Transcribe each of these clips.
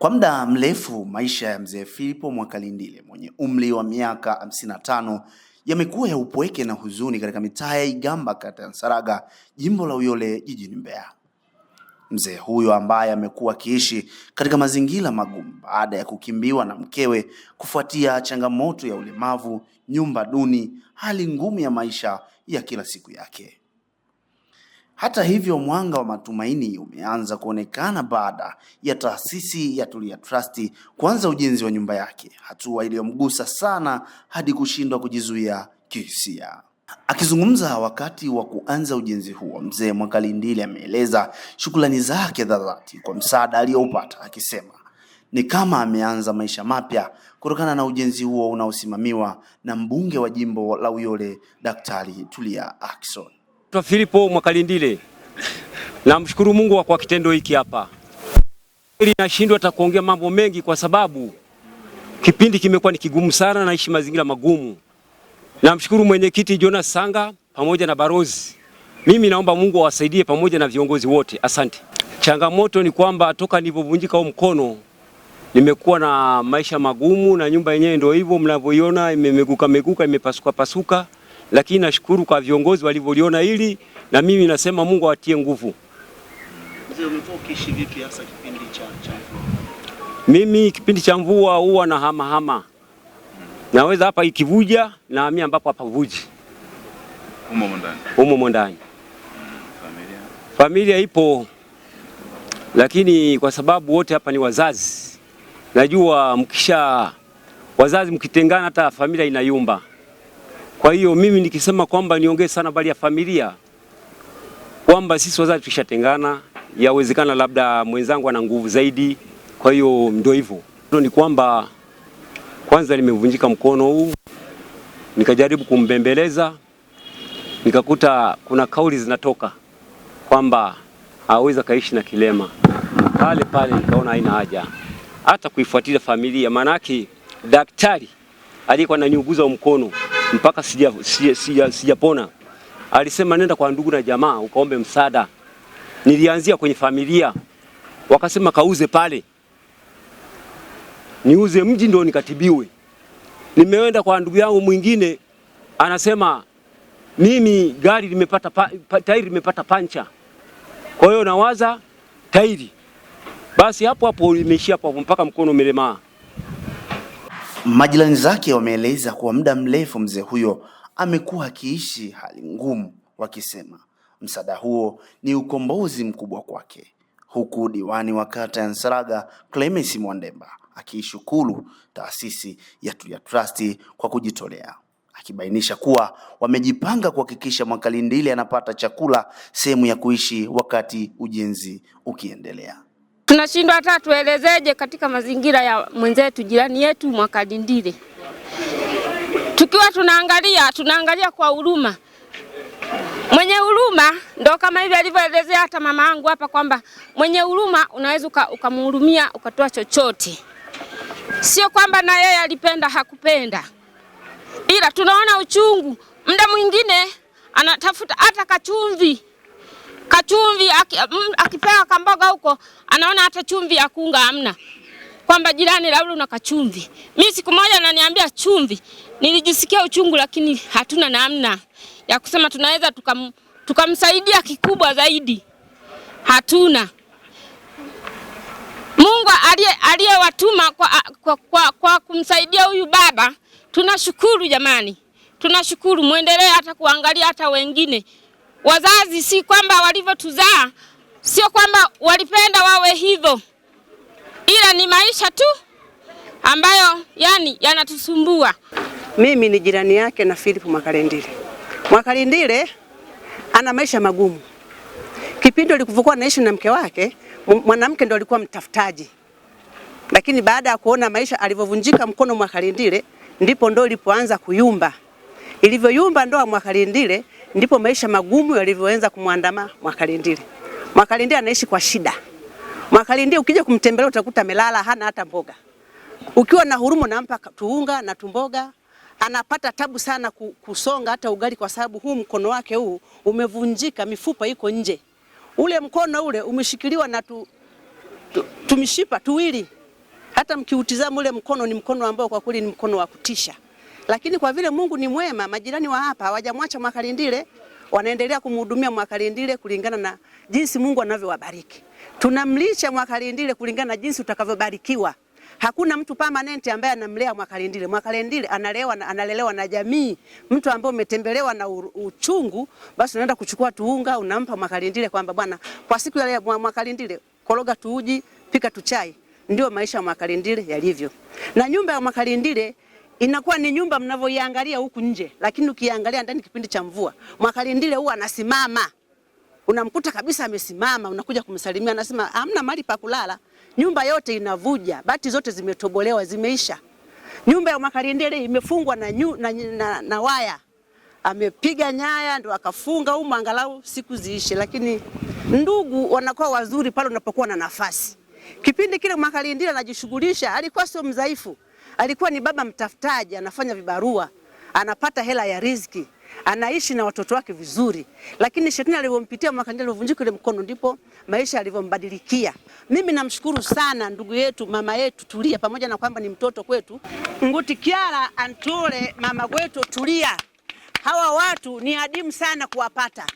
Kwa muda mrefu maisha ya mzee Philipo Mwakalindile mwenye umri wa miaka 55 yamekuwa ya upweke na huzuni katika mitaa ya Igamba, kata ya Nsalaga, jimbo la Uyole, jijini Mbeya. Mzee huyo ambaye amekuwa akiishi katika mazingira magumu baada ya kukimbiwa na mkewe kufuatia changamoto ya ulemavu, nyumba duni, hali ngumu ya maisha ya kila siku yake. Hata hivyo, mwanga wa matumaini umeanza kuonekana baada ya taasisi ya Tulia Trust kuanza ujenzi wa nyumba yake, hatua iliyomgusa sana hadi kushindwa kujizuia kihisia. Akizungumza wakati wa kuanza ujenzi huo, mzee Mwakalindile ameeleza shukrani zake za dhati kwa msaada aliyoupata, akisema ni kama ameanza maisha mapya kutokana na ujenzi huo unaosimamiwa na mbunge wa jimbo la Uyole, Daktari Tulia Ackson. Philipo Mwakalindile, namshukuru Mungu kwa kitendo hiki hapa. Ili nashindwa hata kuongea mambo mengi kwa sababu kipindi kimekuwa ni kigumu sana, naishi mazingira magumu. Namshukuru mwenyekiti Jonas Sanga pamoja na Barozi. Mimi naomba Mungu awasaidie pamoja na viongozi wote. Asante. Changamoto ni kwamba toka nilipovunjika huo mkono nimekuwa na maisha magumu, na nyumba yenyewe ndio hivyo mnavyoiona, imemeguka, imepasuka. Lakini nashukuru kwa viongozi walivyoliona hili, na mimi nasema Mungu awatie nguvu. Mzee, umekuwa ukiishi vipi hasa kipindi cha mvua? Mimi kipindi cha mvua huwa na hama. Naweza hapa ikivuja na mimi ambapo hapa vuji. Umo ndani. Familia ipo, lakini kwa sababu wote hapa ni wazazi. Najua wazazi mkitengana hata familia inayumba. Kwa hiyo mimi nikisema kwamba niongee sana bali ya familia, kwamba sisi wazazi tushatengana, yawezekana labda mwenzangu ana nguvu zaidi. Kwa hiyo ndio hivyo. Ni kwamba kwanza nimevunjika mkono huu, nikajaribu kumbembeleza, nikakuta kuna kauli zinatoka kwamba hawezi kaishi na kilema. Pale nikaona haina haja hata kuifuatilia familia, maana yake daktari alikuwa ananiuguza mkono mpaka sijapona. Alisema nenda kwa ndugu na jamaa ukaombe msaada. Nilianzia kwenye familia, wakasema kauze pale, niuze mji ndio nikatibiwe. Nimeenda kwa ndugu yangu mwingine, anasema mimi gari limepata tairi limepata pancha, kwa hiyo nawaza tairi. Basi hapo imeishia hapo mpaka mkono umelemaa. Majirani zake wameeleza kwa muda mrefu mzee huyo amekuwa akiishi hali ngumu, wakisema msaada huo ni ukombozi mkubwa kwake, huku diwani wa kata ya Nsalaga Clemence Mwandemba akiishukuru taasisi ya Tulia Trust kwa kujitolea, akibainisha kuwa wamejipanga kuhakikisha Mwakalindile anapata chakula, sehemu ya kuishi wakati ujenzi ukiendelea. Tunashindwa hata tuelezeje katika mazingira ya mwenzetu jirani yetu Mwakalindile. Tukiwa tunaangalia kwa huruma. Mwenye huruma ndo kama hivi alivyoelezea hata mama yangu hapa kwamba mwenye huruma unaweza ukamhurumia ukatoa chochote. Sio kwamba na yeye alipenda hakupenda. Ila tunaona uchungu. Muda mwingine anatafuta hata kachumvi akipewa kamboga huko anaona hata chumvi ya kunga hamna, kwamba jirani labda una kachumvi. Mimi siku moja ananiambia chumvi, nilijisikia uchungu, lakini hatuna namna ya kusema tunaweza tukamsaidia kikubwa zaidi. Hatuna. Mungu aliyewatuma kwa kumsaidia huyu baba, tunashukuru jamani. Tunashukuru, muendelee hata kuangalia hata wengine. Wazazi si kwamba walivyotuzaa, sio kwamba walipenda wawe hivyo, ila ni maisha tu ambayo yanatusumbua. Mimi ni jirani yake na Philipo Mwakalindile. Mwakalindile ana maisha magumu. Kipindi alikuwa anaishi na mke wake, mwanamke ndo alikuwa mtafutaji. Lakini baada ya kuona maisha alivyovunjika mkono Mwakalindile, ndipo ndo ilipoanza kuyumba. Ilivyoyumba ndoa Mwakalindile, ndipo maisha magumu yalivyoanza kumwandama Mwakalindile. Mwakalindile anaishi kwa shida. Mwakalindile ukija kumtembelea utakuta melala, hana hata mboga. Ukiwa na huruma nampa tuunga na tumboga, anapata tabu sana kusonga hata ugali kwa sababu huu mkono wake huu umevunjika, mifupa iko nje. Ule mkono ule umeshikiliwa na tumishipa tuwili Hata mkiutizama ule mkono ni mkono ambao kwa kweli ni mkono wa kutisha. Lakini kwa vile Mungu ni mwema, majirani wa hapa hawajamwacha Mwakalindile, wanaendelea kumhudumia Mwakalindile kulingana na jinsi Mungu anavyowabariki. Tunamlisha Mwakalindile kulingana na jinsi utakavyobarikiwa. Hakuna mtu permanent ambaye anamlea Mwakalindile. Mwakalindile analelewa na jamii. Mtu ambaye umetembelewa na uchungu, basi unaenda kuchukua tuunga unampa Mwakalindile kwamba bwana, kwa siku ya Mwakalindile koroga tuuji, pika tuchai. Ndio maisha ya Mwakalindile yalivyo. Na nyumba ya Mwakalindile inakuwa ni nyumba mnavyoiangalia huku nje, lakini ukiangalia ndani kipindi cha mvua, Mwakalindile huwa anasimama. Unamkuta kabisa amesimama, unakuja kumsalimia, anasema hamna mahali pa kulala. Nyumba yote inavuja, bati zote zimetobolewa, zimeisha. Nyumba ya Mwakalindile imefungwa na waya. Amepiga nyaya ndio akafunga huko angalau siku ziishe, lakini ndugu wanakuwa wazuri pale unapokuwa na nafasi. Kipindi kile Mwakalindile anajishughulisha, alikuwa sio mdhaifu. Alikuwa ni baba mtafutaji, anafanya vibarua, anapata hela ya riziki, anaishi na watoto wake vizuri. Lakini shetani alipompitia Mwakalindile alivunjika ile mkono, ndipo maisha yalivyobadilikia. Mimi namshukuru sana ndugu yetu, mama yetu Tulia, pamoja na kwamba ni mtoto kwetu. Nguti Kiara Antole, mama kwetu Tulia. Hawa watu ni adimu sana kuwapata.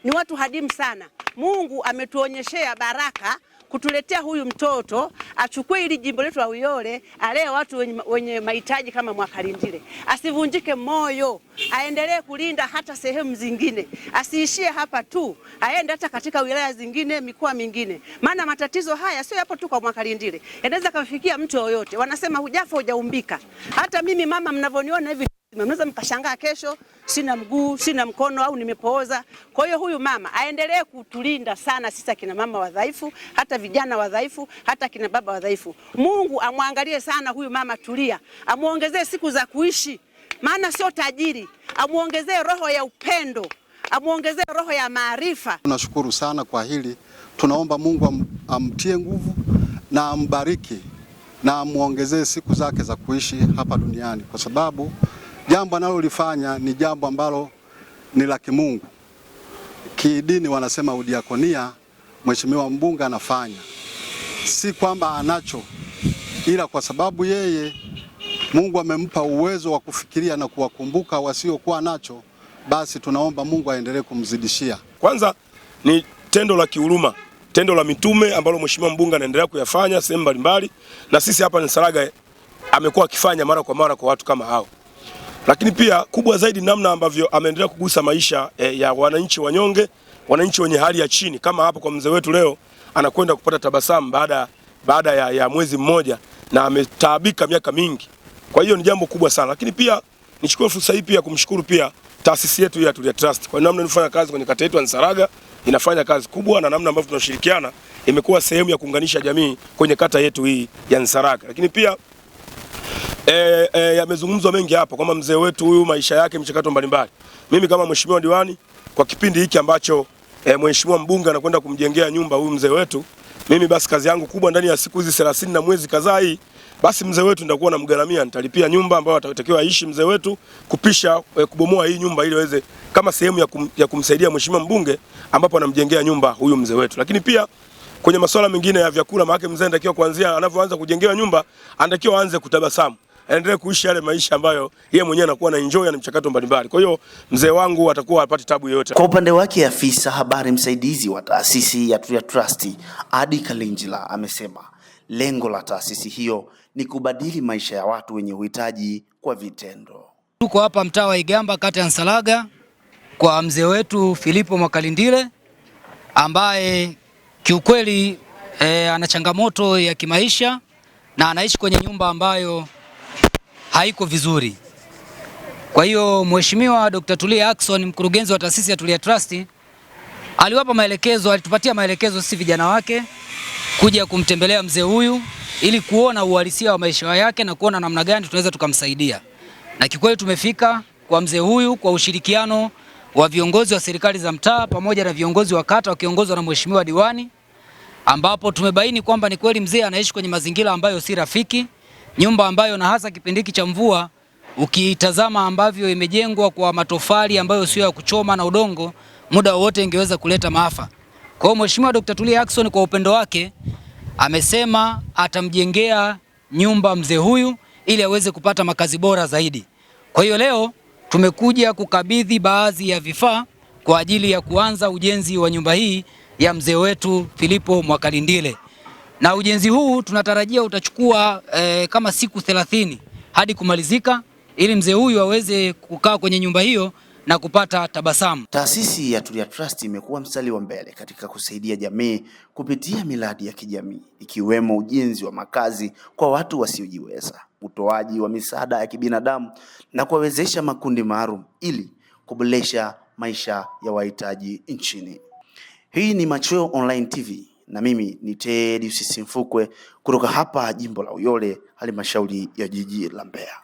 Ni watu hadimu sana. Mungu ametuonyeshea baraka kutuletea huyu mtoto, achukue ili jimbo letu la Uyole, alee watu wenye mahitaji kama Mwakalindile. Asivunjike moyo, aendelee kulinda hata sehemu zingine. Asiishie hapa tu, aende hata katika wilaya zingine, mikoa mingine. Maana matatizo haya sio yapo tu kwa Mwakalindile. Yanaweza kufikia mtu yoyote. Wanasema hujafa hujaumbika. Hata mimi mama mnavyoniona hivi, mnaweza mkashangaa kesho sina mguu, sina mkono au nimepooza. Kwa hiyo huyu mama aendelee kutulinda sana sisi kina mama wadhaifu, hata vijana wadhaifu, hata kina baba wadhaifu. Mungu amwangalie sana huyu mama Tulia, amuongezee siku za kuishi. Maana sio tajiri, amuongezee roho ya upendo, amuongezee roho ya maarifa. Tunashukuru sana kwa hili. Tunaomba Mungu amtie nguvu na ambariki na amuongezee siku zake za kuishi hapa duniani, kwa sababu jambo analolifanya ni jambo ambalo ni la kimungu. Kidini wanasema udiakonia, mheshimiwa mbunge anafanya. Si kwamba anacho, ila kwa sababu yeye Mungu amempa uwezo wa kufikiria na kuwakumbuka wasiokuwa nacho, basi tunaomba Mungu aendelee kumzidishia. Kwanza ni tendo la kihuruma, tendo la mitume ambalo mheshimiwa mbunge anaendelea kuyafanya sehemu mbalimbali, na sisi hapa Nsalaga amekuwa akifanya mara kwa mara kwa watu kama hao. Lakini pia kubwa zaidi namna ambavyo ameendelea kugusa maisha ya wananchi wanyonge, wananchi wenye hali ya chini. Kama hapo kwa mzee wetu leo anakwenda kupata tabasamu baada ya mwezi mmoja, na ametaabika miaka mingi. Kwa hiyo ni jambo kubwa sana. Lakini pia nichukue fursa hii pia kumshukuru pia taasisi yetu ya Tulia Trust kwa namna inafanya kazi kwenye kata yetu ya Nsalaga. Inafanya kazi kubwa, na namna ambavyo tunashirikiana imekuwa sehemu ya kuunganisha jamii kwenye kata yetu hii ya Nsalaga. Lakini pia yamezungumzwa mengi hapa kwamba mzee wetu huyu maisha yake, mchakato mbalimbali. Mimi kama mheshimiwa diwani kwa kipindi hiki ambacho mheshimiwa mbunge anakwenda kumjengea nyumba huyu mzee wetu, mimi basi kazi yangu kubwa ndani ya siku hizi 30 na mwezi kadhaa hii, basi mzee wetu nitakuwa namgaramia, nitalipia nyumba ambayo atatakiwa aishi mzee wetu, kupisha kubomoa hii nyumba ili waweze kama sehemu ya kumsaidia mheshimiwa mbunge ambapo anamjengea nyumba huyu mzee wetu. Lakini pia kwenye masuala mengine ya vyakula, maana mzee anatakiwa kuanzia anavyoanza kujengewa nyumba, anatakiwa aanze kutabasamu, aendelee kuishi yale maisha ambayo yeye mwenyewe anakuwa na enjoy na mchakato mbalimbali. Kwa hiyo mzee wangu atakuwa hapati tabu yoyote. Kwa upande wake, afisa habari msaidizi wa taasisi ya Tulia Trust Adi Kalinjila amesema lengo la taasisi hiyo ni kubadili maisha ya watu wenye uhitaji kwa vitendo. Tuko hapa mtaa wa Igamba, kata ya Nsalaga, kwa mzee wetu Filipo Mwakalindile ambaye kiukweli ana changamoto ya kimaisha na anaishi kwenye nyumba ambayo haiko vizuri. Kwa hiyo Mheshimiwa Dr. Tulia Ackson, mkurugenzi wa taasisi ya Tulia Trust, alitupatia maelekezo sisi vijana wake kuja kumtembelea mzee huyu ili kuona uhalisia wa maisha yake na kuona namna gani tunaweza tukamsaidia. Na kikweli tumefika kwa mzee huyu kwa ushirikiano wa viongozi wa serikali za mtaa pamoja na viongozi wa kata wakiongozwa na mheshimiwa diwani, ambapo tumebaini kwamba ni kweli mzee anaishi kwenye mazingira ambayo si rafiki, nyumba ambayo na hasa kipindi cha mvua ukitazama ambavyo imejengwa kwa matofali ambayo sio ya kuchoma na udongo, muda wote ingeweza kuleta maafa. Kwa hiyo Mheshimiwa Dr. Tulia Ackson kwa upendo wake amesema atamjengea nyumba mzee huyu ili aweze kupata makazi bora zaidi. Kwa hiyo leo tumekuja kukabidhi baadhi ya vifaa kwa ajili ya kuanza ujenzi wa nyumba hii ya mzee wetu Filipo Mwakalindile. Na ujenzi huu tunatarajia utachukua kama siku 30 hadi kumalizika ili mzee huyu aweze kukaa kwenye nyumba hiyo na kupata tabasamu. Taasisi ya Tulia Trust imekuwa mstari wa mbele katika kusaidia jamii kupitia miradi ya kijamii ikiwemo ujenzi wa makazi kwa watu wasiojiweza, utoaji wa misaada ya kibinadamu na kuwawezesha makundi maalum ili kuboresha maisha ya wahitaji nchini. Hii ni Machweo Online TV na mimi ni Teddy Mfukwe kutoka hapa Jimbo la Uyole, halmashauri ya jiji la Mbeya.